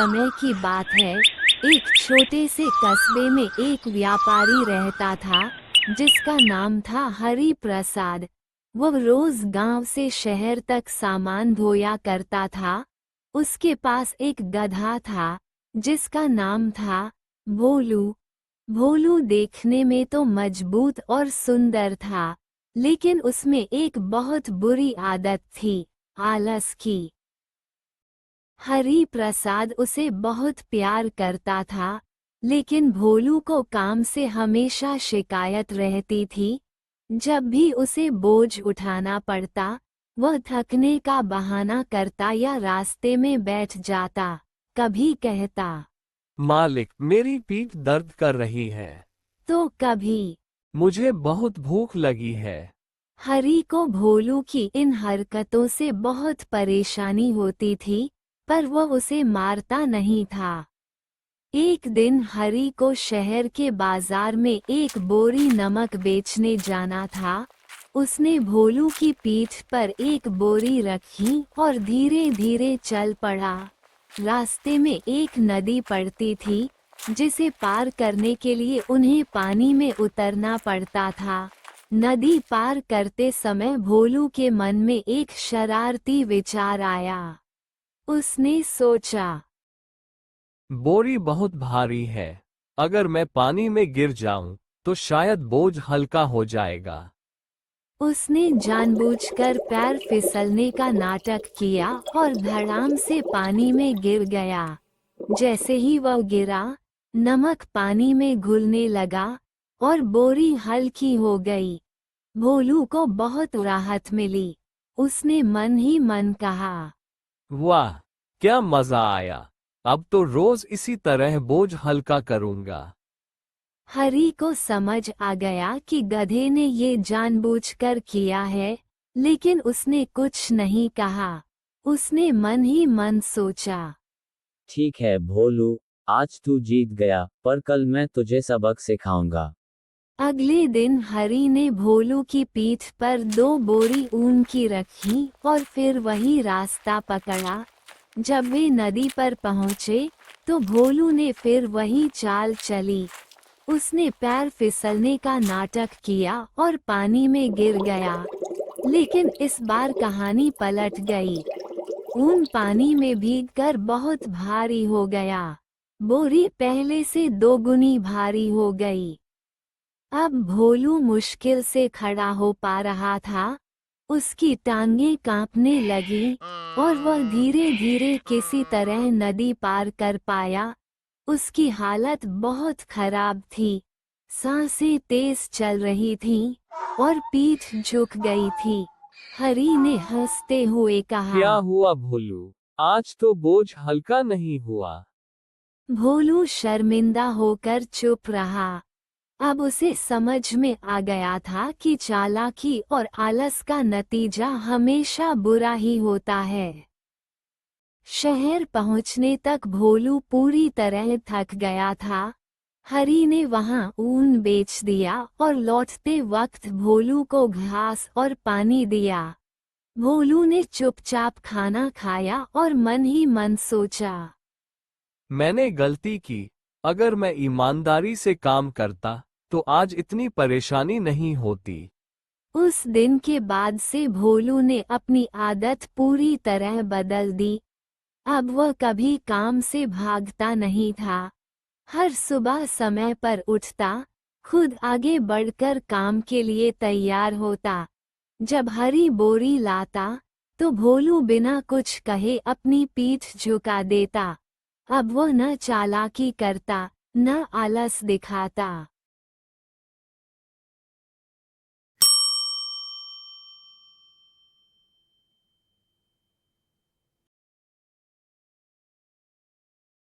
समय की बात है। एक छोटे से कस्बे में एक व्यापारी रहता था, जिसका नाम था हरि प्रसाद। वह रोज गांव से शहर तक सामान ढोया करता था। उसके पास एक गधा था, जिसका नाम था भोलू। भोलू देखने में तो मजबूत और सुंदर था, लेकिन उसमें एक बहुत बुरी आदत थी, आलस की। हरि प्रसाद उसे बहुत प्यार करता था, लेकिन भोलू को काम से हमेशा शिकायत रहती थी। जब भी उसे बोझ उठाना पड़ता, वह थकने का बहाना करता या रास्ते में बैठ जाता। कभी कहता, मालिक, मेरी पीठ दर्द कर रही है। तो कभी मुझे बहुत भूख लगी है। हरि को भोलू की इन हरकतों से बहुत परेशानी होती थी, पर वह उसे मारता नहीं था। एक दिन हरि को शहर के बाजार में एक बोरी नमक बेचने जाना था। उसने भोलू की पीठ पर एक बोरी रखी और धीरे धीरे चल पड़ा। रास्ते में एक नदी पड़ती थी, जिसे पार करने के लिए उन्हें पानी में उतरना पड़ता था। नदी पार करते समय भोलू के मन में एक शरारती विचार आया। उसने सोचा, बोरी बहुत भारी है। अगर मैं पानी में गिर जाऊं, तो शायद बोझ हल्का हो जाएगा। उसने जानबूझकर पैर फिसलने का नाटक किया और धड़ाम से पानी में गिर गया। जैसे ही वह गिरा, नमक पानी में घुलने लगा और बोरी हल्की हो गई। भोलू को बहुत राहत मिली। उसने मन ही मन कहा, वाह, क्या मजा आया। अब तो रोज इसी तरह बोझ हल्का करूंगा। हरि को समझ आ गया कि गधे ने ये जानबूझकर किया है, लेकिन उसने कुछ नहीं कहा। उसने मन ही मन सोचा, ठीक है भोलू, आज तू जीत गया, पर कल मैं तुझे सबक सिखाऊंगा। अगले दिन हरि ने भोलू की पीठ पर 2 बोरी ऊन की रखी और फिर वही रास्ता पकड़ा। जब वे नदी पर पहुंचे, तो भोलू ने फिर वही चाल चली। उसने पैर फिसलने का नाटक किया और पानी में गिर गया। लेकिन इस बार कहानी पलट गई। ऊन पानी में भीगकर बहुत भारी हो गया। बोरी पहले से 2 गुनी भारी हो गई। अब भोलू मुश्किल से खड़ा हो पा रहा था। उसकी टांगें कांपने लगी और वह धीरे धीरे किसी तरह नदी पार कर पाया। उसकी हालत बहुत खराब थी। सांसें तेज चल रही थीं और पीठ झुक गई थी। हरि ने हंसते हुए कहा। क्या हुआ भोलू? आज तो बोझ हल्का नहीं हुआ। भोलू शर्मिंदा होकर चुप रहा। अब उसे समझ में आ गया था कि चालाकी और आलस का नतीजा हमेशा बुरा ही होता है। शहर पहुंचने तक भोलू पूरी तरह थक गया था। हरि ने वहां ऊन बेच दिया और लौटते वक्त भोलू को घास और पानी दिया। भोलू ने चुपचाप खाना खाया और मन ही मन सोचा, मैंने गलती की। अगर मैं ईमानदारी से काम करता, तो आज इतनी परेशानी नहीं होती। उस दिन के बाद से भोलू ने अपनी आदत पूरी तरह बदल दी। अब वह कभी काम से भागता नहीं था। हर सुबह समय पर उठता, खुद आगे बढ़कर काम के लिए तैयार होता। जब हरी बोरी लाता, तो भोलू बिना कुछ कहे अपनी पीठ झुका देता। अब वह न चालाकी करता, न आलस दिखाता।